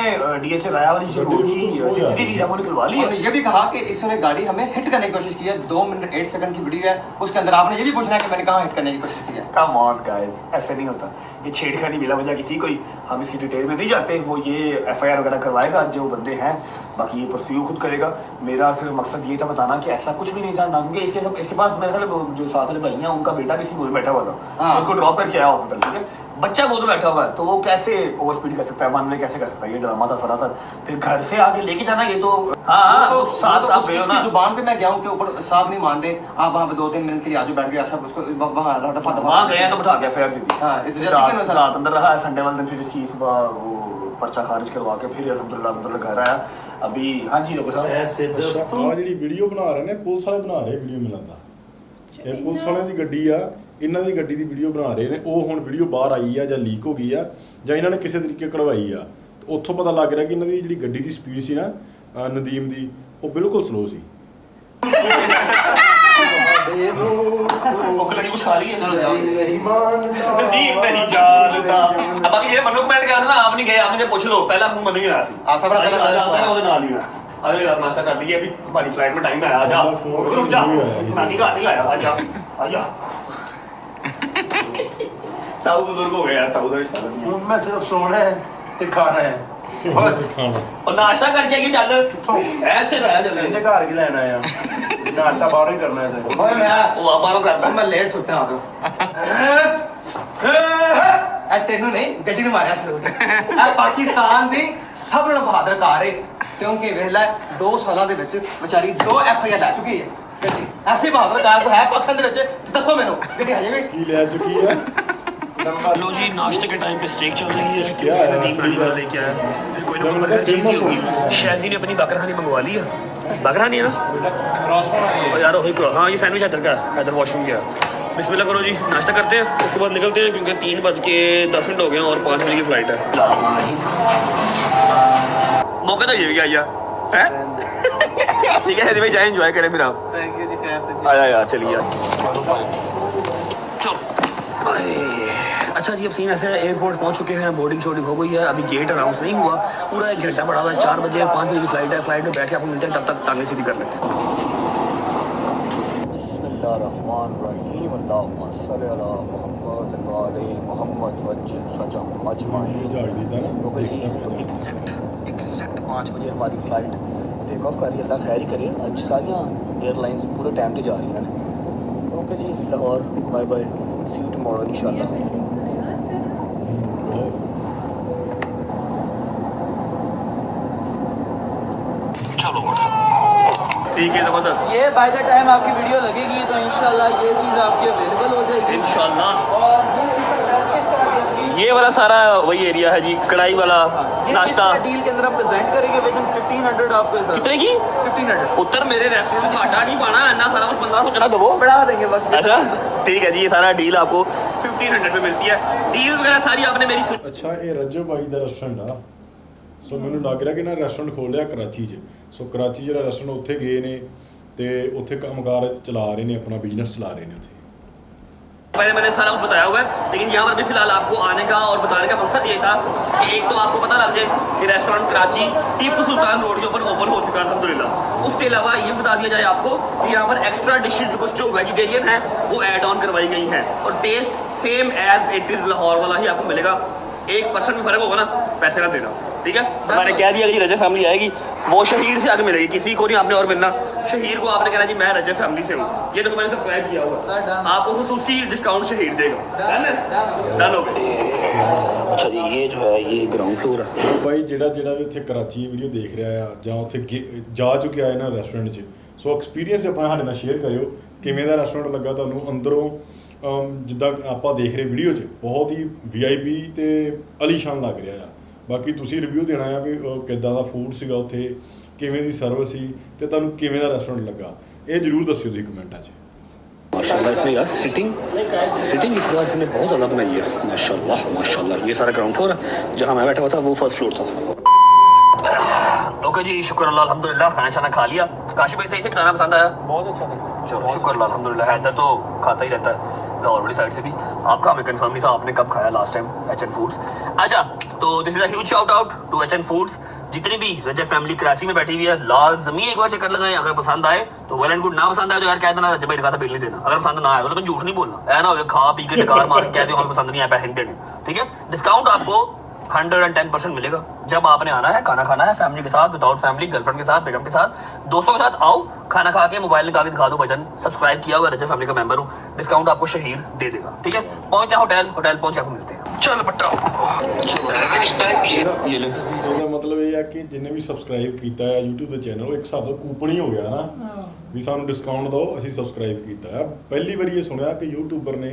DH राया वाली जो रोड की CCTV है वो निकलवा ली है। ये भी कहा कि इसने गाड़ी हमें हिट करने की कोशिश की है। 2 मिनट 8 सेकंड की वीडियो है, उसके अंदर आपने ये भी पूछना है कि मैंने कहाँ हिट करने की कोशिश की है। कम ऑन गाइस, ऐसे नहीं होता, ये छेड़खानी बिला वजह की थी कोई, हम इसकी डिटेल में नहीं जाते। वो ये एफआईआर वगैरह करवाएगा जो बंदे हैं, बाकी ये परस्यू खुद करेगा। मेरा सिर्फ मकसद ये था बताना कि ऐसा कुछ भी नहीं था ना, क्योंकि इसके पास मेरे ख्याल जो साथ वाले भाई हैं उनका बेटा भी इसकी गोद में बैठा हुआ था, हाँ। उसको ड्रॉप करके आया हॉस्पिटल, ठीक है। बच्चा गोद में बैठा हुआ है तो वो कैसे ओवर स्पीड कर सकता है, वन वे कैसे कर सकता है? ये ड्रामा था सरासर। फिर घर से आगे लेके जाना, ये तो हाँ तो साथ आप गए हो ना। जुबान पे मैं गया हूँ कि ऊपर साहब नहीं मान रहे, आप वहाँ पे 2-3 मिनट के लिए आजू बैठ गए, आप उसको वहाँ गए हैं तो बिठा के एफआईआर दे दी। हाँ, ये तो जल्दी करना रात अंदर रहा है, संडे वाले दिन फिर इसकी सुबह वो पर्चा खारिज करवा के फिर अल्हम्दुलिल्लाह घर आया अभी। हाँ जी लोगो साहब, ऐसे दोस्तों ਆ ਜਿਹੜੀ ਵੀਡੀਓ ਬਣਾ ਰਹੇ ਨੇ ਪੁਲਿਸ ਵਾਲੇ ਬਣਾ ਰਹੇ ਵੀਡੀਓ, ਮੈਨੂੰ ਲੱਗਦਾ ਇਹ ਪੁਲਿਸ ਵਾਲਿਆਂ ਦੀ ਗੱਡੀ ਆ, ਇਹਨਾਂ ਦੀ ਗੱਡੀ ਦੀ ਵੀਡੀਓ ਬਣਾ ਰਹੇ ਨੇ। ਉਹ ਹੁਣ ਵੀਡੀਓ ਬਾਹਰ ਆਈ ਆ ਜਾਂ ਲੀਕ ਹੋ ਗਈ ਆ ਜਾਂ ਇਹਨਾਂ ਨੇ ਕਿਸੇ ਤਰੀਕੇ ਕਢਵਾਈ ਆ, ਤੇ ਉੱਥੋਂ ਪਤਾ ਲੱਗ ਰਿਹਾ ਕਿ ਇਹਨਾਂ ਦੀ ਜਿਹੜੀ ਗੱਡੀ ਦੀ ਸਪੀਡ ਸੀ ਨਾ ਨਦੀਮ ਦੀ, ਉਹ ਬਿਲਕੁਲ ਸਲੋ ਸੀ। भूख लगी कुछ खा रही है। नहीं मानता नदीम नहीं जानता। अब बाकी ये मनु कमेंट करा था ना, आप नहीं गए, आपने पूछ लो, पहला फोन मनु ही आया था। आसा पहला ਉਹਦੇ ਨਾਲ ਹੀ अरे यार नाश्ता कर लिया, अभी हमारी फ्लाइट में टाइम है, आ जा, रुक जा, नानी का नहीं आया, आ जा, आ जा। ताऊ बुजुर्ग हो गए यार, ताऊ का रिश्ता नहीं है। मैं सिर्फ सोना है ते खाना है बस। और नाश्ता करके आइए, चल ऐसे रहा चल इनके घर की लेना है नाश्ता बाहर ही करना है तेरे। ओए मैं वो आप बाहरों करता मैं लेट सुत्ता आ ਤੈਨੂੰ ਨਹੀਂ ਗੱਡੀ ਨੂੰ ਮਾਰਿਆ ਸੀ ਇਹ ਪਾਕਿਸਤਾਨ ਦੀ ਸਭ ਨਾਲੋਂ ਬਹਾਦਰ ਕਾਰ ਹੈ ਕਿਉਂਕਿ ਵੇਖ ਲੈ 2 ਸਾਲਾਂ ਦੇ ਵਿੱਚ ਵਿਚਾਰੀ 2 ਐਫਆਈਆਰ ਲੈ ਚੁੱਕੀ ਹੈ ਗੱਡੀ ਐਸੀ ਬਹਾਦਰ ਕਾਰ ਕੋ ਹੈ ਪਾਕਿਸਤਾਨ ਦੇ ਵਿੱਚ ਦੱਸੋ ਮੈਨੂੰ ਗੱਡੀ ਹਜੇ ਵੀ ਕੀ ਲੈ ਚੁੱਕੀ ਹੈ लो जी, नाश्ते के टाइम पे स्टेक चल रही है, क्या नदीम गाड़ी वाला लेके आया, फिर कोई ना कोई बर्गर चीज नहीं होगी। शायद ने अपनी बकरहानी मंगवा ली है, बकरहानी है ना और यार वही हाँ, ये सैंडविच हैदर का है, हैदर वॉशरूम गया। बिस्मिल्लाह करो जी, नाश्ता करते हैं, उसके बाद निकलते हैं क्योंकि 3:10 हो गए और 5 बजे की फ्लाइट है। मौका तो ये भी आया है ठीक है भाई, जाए एंजॉय करें फिर आप। थैंक यू जी, आया यार, चलिए यार, चलो। अच्छा जी, अब सीन ऐसे है, एयरपोर्ट पहुंच चुके हैं, बोर्डिंग शोर्डिंग हो गई है, अभी गेट अनाउंस नहीं हुआ, पूरा 1 घंटा पड़ा हुआ है, 4 बजे 5 बजे की फ्लाइट है, फ्लाइट में बैठ के आपको मिलते हैं, तब तक टांगे सीधी कर लेते हैं। बिस्मिल्लाहिर्रहमानिर्रहीम, अल्लाहुम्मा सल्ली अला मुहम्मद व अली मुहम्मद वज्जिल सजम अजमाइन। तो भाई एग्जैक्ट 5 बजे हमारी फ्लाइट टेक ऑफ कर रही है, अल्लाह खैर ही करे, आज सारियाँ एयरलाइंस पूरे टाइम पे जा रही हैं। ओके जी, Lahore bye bye, see you tomorrow इंशाल्लाह। चलो ठीक है, जबरदस्त। ये बाय द टाइम आपकी वीडियो लगेगी तो इंशाल्लाह ये चीज़ आपकी अवेलेबल हो जाएगी इंशाल्लाह। और किस तरह की आपकी ये वाला सारा वही एरिया है जी, कढ़ाई वाला नाश्ता। डील के अंदर आप प्रेजेंट करेंगे विद 1500 आपको कितने की? 1500 उत्तर मेरे रेस्टोरेंट का आटा नहीं पाना, अन्ना सारा कुछ 1500 चला दो, बढ़ा देंगे वक्त। अच्छा ठीक है जी, ये सारा डील आपको 1500 पे मिलती है, डील वगैरह सारी आपने मेरी ਅੱਛਾ ਇਹ ਰੱਜੋ ਬਾਈ ਦਾ ਰੈਸਟੋਰੈਂਟ ਆ ਸੋ ਮੈਨੂੰ ਲੱਗ ਰਿਹਾ ਕਿ ਨਾ ਰੈਸਟੋਰੈਂਟ ਖੋਲ ਲਿਆ ਕਰਾਚੀ 'ਚ ਸੋ ਕਰਾਚੀ ਜਿਹੜਾ ਰੈਸਟੋਰੈਂਟ ਉੱਥੇ ਗਏ ਨੇ ਤੇ ਉੱਥੇ ਕੰਮਕਾਰ ਚਲਾ ਰਹੇ ਨੇ ਆਪਣਾ ਬਿਜ਼ਨਸ ਚਲਾ ਰਹੇ ਨੇ ਉੱਥੇ पहले मैंने सारा कुछ बताया हुआ है, लेकिन यहाँ पर भी फिलहाल आपको आने का और बताने का मकसद ये था कि एक तो आपको पता लग जाए कि रेस्टोरेंट कराची टीपू सुल्तान रोड के ऊपर ओपन हो चुका है अल्हम्दुलिल्लाह। उसके अलावा ये बता दिया जाए आपको कि यहाँ पर एक्स्ट्रा डिशेज कुछ जो वेजिटेरियन है वो ऐड ऑन करवाई गई हैं और test same as it is Lahore वाला ही आपको मिलेगा। 1% भी फ़र्क होगा ना, पैसे ना देना, ठीक है। तो मैंने कह दिया कि रजब फैमिली आएगी वो शहीर से आगे मिलेगी, किसी को नहीं आपने और मिलना, शहीर को आपने कहना जी मैं रजब फैमिली से हूँ, ये तो मैंने सब्सक्राइब किया हुआ, आपको खुसूसी डिस्काउंट शहीर देगा। डन हो गए। अच्छा जी, ये जो है ये ग्राउंड फ्लोर है। ਬਾਈ ਜਿਹੜਾ ਵੀ ਉੱਥੇ ਕਰਾਚੀ ਵੀਡੀਓ ਦੇਖ ਰਿਹਾ ਆ ਜਾਂ ਉੱਥੇ ਜਾ ਚੁੱਕਿਆ ਹੈ ਨਾ ਰੈਸਟੋਰੈਂਟ 'ਚ ਸੋ ਐਕਸਪੀਰੀਅੰਸ ਆਪਣਾ ਸਾਡੇ ਨਾਲ ਸ਼ੇਅਰ ਕਰਿਓ ਕਿਵੇਂ ਦਾ ਰੈਸਟੋਰੈਂਟ ਲੱਗਾ ਤੁਹਾਨੂੰ ਅੰਦਰੋਂ ਜਿੱਦਾਂ ਆਪਾਂ ਦੇਖ ਰਹੇ ਵੀਡੀਓ 'ਚ ਬਹੁਤ ਹੀ VIP ਤੇ ਅਲੀਸ਼ਾਨ ਲੱਗ ਰਿਹਾ ਆ। ਬਾਕੀ ਤੁਸੀਂ ਰਿਵਿਊ ਦੇਣਾ ਆ ਕਿ ਕਿੱਦਾਂ ਦਾ ਫੂਡ ਸੀਗਾ ਉੱਥੇ, ਕਿਵੇਂ ਦੀ ਸਰਵਿਸ ਸੀ ਤੇ ਤੁਹਾਨੂੰ ਕਿਵੇਂ ਦਾ ਰੈਸਟੋਰੈਂਟ ਲੱਗਾ, ਇਹ ਜ਼ਰੂਰ ਦੱਸਿਓ ਤੁਸੀਂ ਕਮੈਂਟਾਂ 'ਚ। माशाल्लाह इसमें यार सिटिंग इस बार इसने बहुत ज़्यादा बनाई है, माशाल्लाह माशाल्लाह। ये सारा ग्राउंड फ्लोर है, जहाँ मैं बैठा हुआ था वो फर्स्ट फ्लोर था। ओके जी, शुक्र अल्लाह अल्हम्दुलिल्लाह, खाना शाना खा लिया। काशी भाई सही से बताना पसंद आया? बहुत अच्छा था। चलो शुक्र अल्लाह अल्हम्दुलिल्लाह। हैदर तो खाता ही रहता है लाहौर वाली साइड से भी, आपका हमें कंफर्म नहीं था आपने कब खाया लास्ट टाइम HN फूड्स। अच्छा, तो this is a huge shout out to HN foods. जितनी भी रजब फैमिली कराची में बैठी हुई है लाजमी एक बार चक्कर लगाएं, अगर पसंद आए तो वेल एंड गुड, ना पसंद आए तो यार कह देना रजब भाई ने कहा था बिल नहीं देना, अगर पसंद ना आए तो लेकिन झूठ नहीं बोलना, ऐसा ना हो खा पी के डकार मार के कह दो हमें पसंद नहीं आया पैसे नहीं देने, ठीक है। डिस्काउंट आपको 110% मिलेगा जब आपने आना है, खाना खाना है फैमिली के साथ, विदाउट फैमिली, गर्लफ्रेंड के साथ, बेगम के साथ, दोस्तों के साथ आओ, खाना खा के मोबाइल निकाल के दिखा दो बटन, सब्सक्राइब किया हुआ रजब फैमिली का मेंबर हूँ, डिस्काउंट आपको शहीर दे देगा, ठीक है। पहुंचते हैं होटल पहुंच के आपको मिलते हैं। चल बट्टा ये ले। ਇਹਦਾ ਮਤਲਬ ਇਹ ਆ ਕਿ ਜਿੰਨੇ ਵੀ ਸਬਸਕ੍ਰਾਈਬ ਕੀਤਾ ਹੈ YouTube ਦੇ ਚੈਨਲ ਉਹ ਇੱਕ ਹਿਸਾਬ ਦਾ ਕੂਪਨ ਹੀ ਹੋ ਗਿਆ ਨਾ ਵੀ ਸਾਨੂੰ ਡਿਸਕਾਊਂਟ ਦਿਓ, ਅਸੀਂ ਸਬਸਕ੍ਰਾਈਬ ਕੀਤਾ ਹੈ। ਪਹਿਲੀ ਵਾਰੀ ਇਹ ਸੁਣਿਆ ਕਿ ਯੂਟਿਊਬਰ ਨੇ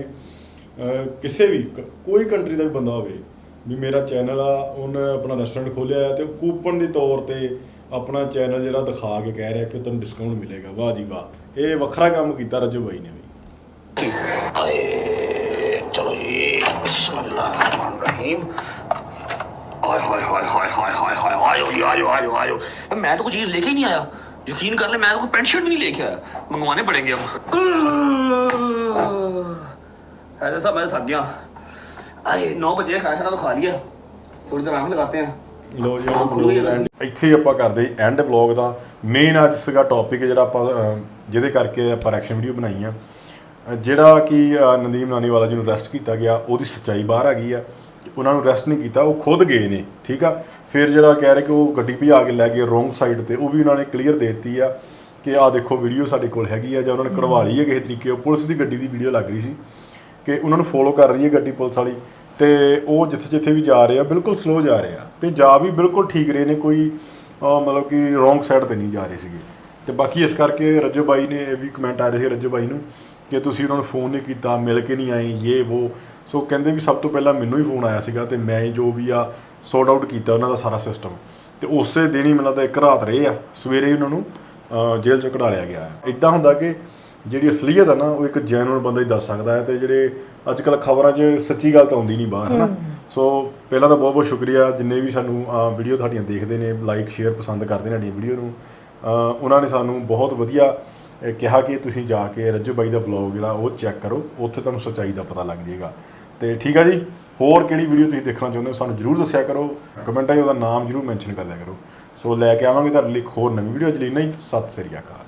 ਕਿਸੇ ਵੀ ਕੋਈ ਕੰਟਰੀ ਦਾ ਵੀ ਬੰਦਾ ਹੋਵੇ ਵੀ ਮੇਰਾ ਚੈਨਲ ਆ ਉਹਨੇ ਆਪਣਾ ਰੈਸਟੋਰੈਂਟ ਖੋਲ੍ਹਿਆ ਤੇ ਕੂਪਨ ਦੇ ਤੌਰ ਤੇ ਆਪਣਾ ਚੈਨਲ ਜਿਹੜਾ ਦਿਖਾ ਕੇ ਕਹਿ ਰਿਹਾ ਕਿ ਤੁਹਾਨੂੰ ਡਿਸਕਾਊਂਟ ਮਿਲੇਗਾ। ਵਾਹ ਜੀ ਵਾਹ, ਇਹ ਵੱਖਰਾ ਕੰਮ ਕੀਤਾ ਰਜਬ ਭਾਈ ਨੇ ਵੀ। चलो जी, बिस्मिल्लाहिर्रहमानिर्रहीम। हाय हाय हाय हाय हाय हाय हाय, आयो जी आयो आयो आयो। मैं तो कोई चीज़ लेके ही नहीं आया, यकीन कर ले, मैं तो कोई पेंट शर्ट भी नहीं लेके आया, मंगवाने पड़ेंगे अब। ऐसा सब मैं थक गया, अरे 9 बजे खाना शाना तो खा लिया, थोड़ी देर आंख लगाते हैं। ਲੋ ਜੀ ਆਹ ਖੁੱਲ੍ਹ ਗਈ ਹੈ। ਇੱਥੇ ਹੀ ਆਪਾਂ ਕਰਦੇ ਐਂਡ ਵਲੌਗ ਦਾ। ਮੇਨ ਅੱਜ ਸੀਗਾ ਟੌਪਿਕ ਜਿਹੜਾ ਆਪਾਂ ਜਿਹਦੇ ਕਰਕੇ ਆਪਾਂ ਰਿਐਕਸ਼ਨ ਵੀਡੀਓ ਬਣਾਈ ਆ, ਜਿਹੜਾ ਕਿ ਨਦੀਮ ਨਾਨੀਵਾਲਾ ਜੀ ਨੂੰ ਅਰੈਸਟ ਕੀਤਾ ਗਿਆ, ਉਹਦੀ ਸੱਚਾਈ ਬਾਹਰ ਆ ਗਈ ਆ। ਉਹਨਾਂ ਨੂੰ ਅਰੈਸਟ ਨਹੀਂ ਕੀਤਾ, ਉਹ ਖੁਦ ਗਏ ਨੇ, ਠੀਕ ਆ। ਫਿਰ ਜਿਹੜਾ ਕਹਿ ਰਹੇ ਕਿ ਉਹ ਗੱਡੀ ਭਜਾ ਕੇ ਲੈ ਗਏ ਰੋਂਗ ਸਾਈਡ ਤੇ, ਉਹ ਵੀ ਉਹਨਾਂ ਨੇ ਕਲੀਅਰ ਦੇ ਦਿੱਤੀ ਆ ਕਿ ਆਹ ਦੇਖੋ ਵੀਡੀਓ ਸਾਡੇ ਕੋਲ ਹੈਗੀ ਆ, ਜਾਂ ਉਹਨਾਂ ਨੇ ਕਢਵਾ ਲਈ ਹੈ ਕਿਸੇ ਤਰੀਕੇ। ਉਹ ਪੁਲਿਸ ਦੀ ਗੱਡੀ ਦੀ ਵੀਡੀਓ ਲੱਗ ਰਹੀ ਸੀ ਕਿ ਉਹਨਾਂ ਨੂੰ ਫੋਲੋ ਕਰ ਰਹੀ ਹੈ ਗੱਡੀ ਪੁਲਿਸ ਵਾਲੀ, ਤੇ ਉਹ ਜਿੱਥੇ ਜਿੱਥੇ ਵੀ ਜਾ ਰਹੇ ਆ ਬਿਲਕੁਲ ਸਲੋ ਜਾ ਰਹੇ ਆ, ਤੇ ਜਾ ਵੀ ਬਿਲਕੁਲ ਠੀਕ ਰਹੇ ਨੇ, ਕੋਈ ਮਤਲਬ ਕਿ ਰੋਂਗ ਸਾਈਡ ਤੇ ਨਹੀਂ ਜਾ ਰਹੇ ਸੀਗੇ। ਤੇ ਬਾਕੀ ਇਸ ਕਰਕੇ ਰਜਬ ਬਾਈ ਨੇ ਇਹ ਵੀ ਕਮੈਂਟ ਆ ਰਹੇ ਸੀ ਰਜਬ ਬਾਈ ਨੂੰ ਕਿ ਤੁਸੀਂ ਉਹਨਾਂ ਨੂੰ ਫੋਨ ਨਹੀਂ ਕੀਤਾ, ਮਿਲ ਕੇ ਨਹੀਂ ਆਏ, ਇਹ ਉਹ। ਸੋ ਕਹਿੰਦੇ ਵੀ ਸਭ ਤੋਂ ਪਹਿਲਾਂ ਮੈਨੂੰ ਹੀ ਫੋਨ ਆਇਆ ਸੀਗਾ ਤੇ ਮੈਂ ਹੀ ਜੋ ਵੀ ਆ ਸੌਰਟ ਆਊਟ ਕੀਤਾ ਉਹਨਾਂ ਦਾ ਸਾਰਾ ਸਿਸਟਮ। ਤੇ ਉਸੇ ਦਿਨ ਹੀ ਮੈਨੂੰ ਲੱਗਦਾ ਇੱਕ ਰਾਤ ਰਹੇ ਆ, ਸਵੇਰੇ ਹੀ ਉਹਨਾਂ ਨੂੰ ਜੇਲ੍ਹ ਚੋਂ ਕਢਾ ਲਿਆ ਗਿਆ। ਇੱਦਾਂ ਹੁੰਦਾ ਕਿ ਜਿਹੜੀ ਅਸਲੀਅਤ ਆ ਨਾ ਉਹ ਇੱਕ ਜੈਨੂਅਨ ਬੰਦਾ ਹੀ ਦੱਸ ਸਕਦਾ ਹੈ, ਤੇ ਜਿਹੜੇ ਅੱਜ ਕੱਲ੍ਹ ਖਬਰਾਂ 'ਚ ਸੱਚੀ ਗੱਲ ਤਾਂ ਆਉਂਦੀ ਨਹੀਂ ਬਾਹਰ, ਹੈ ਨਾ। ਸੋ ਪਹਿਲਾਂ ਤਾਂ ਬਹੁਤ ਬਹੁਤ ਸ਼ੁਕਰੀਆ ਜਿੰਨੇ ਵੀ ਸਾਨੂੰ ਵੀਡੀਓ ਸਾਡੀਆਂ ਦੇਖਦੇ ਨੇ, ਲਾਈਕ ਸ਼ੇਅਰ ਪਸੰਦ ਕਰਦੇ ਨੇ ਸਾਡੀ ਵੀਡੀਓ ਨੂੰ। ਉਹਨਾਂ ਨੇ ਸਾਨੂੰ ਬਹੁਤ ਵਧੀਆ ਕਿਹਾ ਕਿ ਤੁਸੀਂ ਜਾ ਕੇ ਰਜਬ ਬਾਈ ਦਾ ਵਲੌਗ ਜਿਹੜਾ ਉਹ ਚੈੱਕ ਕਰੋ, ਉੱਥੇ ਤੁਹਾਨੂੰ ਸੱਚਾਈ ਦਾ ਪਤਾ ਲੱਗ ਜਾਏਗਾ। ਤੇ ਠੀਕ ਆ ਜੀ, ਹੋਰ ਕਿਹੜੀ ਵੀਡੀਓ ਤੁਸੀਂ ਦੇਖਣਾ ਚਾਹੁੰਦੇ ਹੋ ਸਾਨੂੰ ਜ਼ਰੂਰ ਦੱਸਿਆ ਕਰੋ, ਕਮੈਂਟਾਂ 'ਚ ਉਹਦਾ ਨਾਮ ਜ਼ਰੂਰ ਮੈਂਸ਼ਨ ਕਰ ਲਿਆ ਕਰੋ। ਸੋ ਲੈ ਕੇ ਆਵਾਂਗੇ ਤੁਹਾਡੇ ਲਈ ਇੱਕ ਹੋਰ ਨਵੀਂ ਵੀਡੀਓ। ਅੱਜ ਲਈ ਨਹੀਂ, ਸਤਿ ਸ੍ਰੀ ਅਕਾਲ।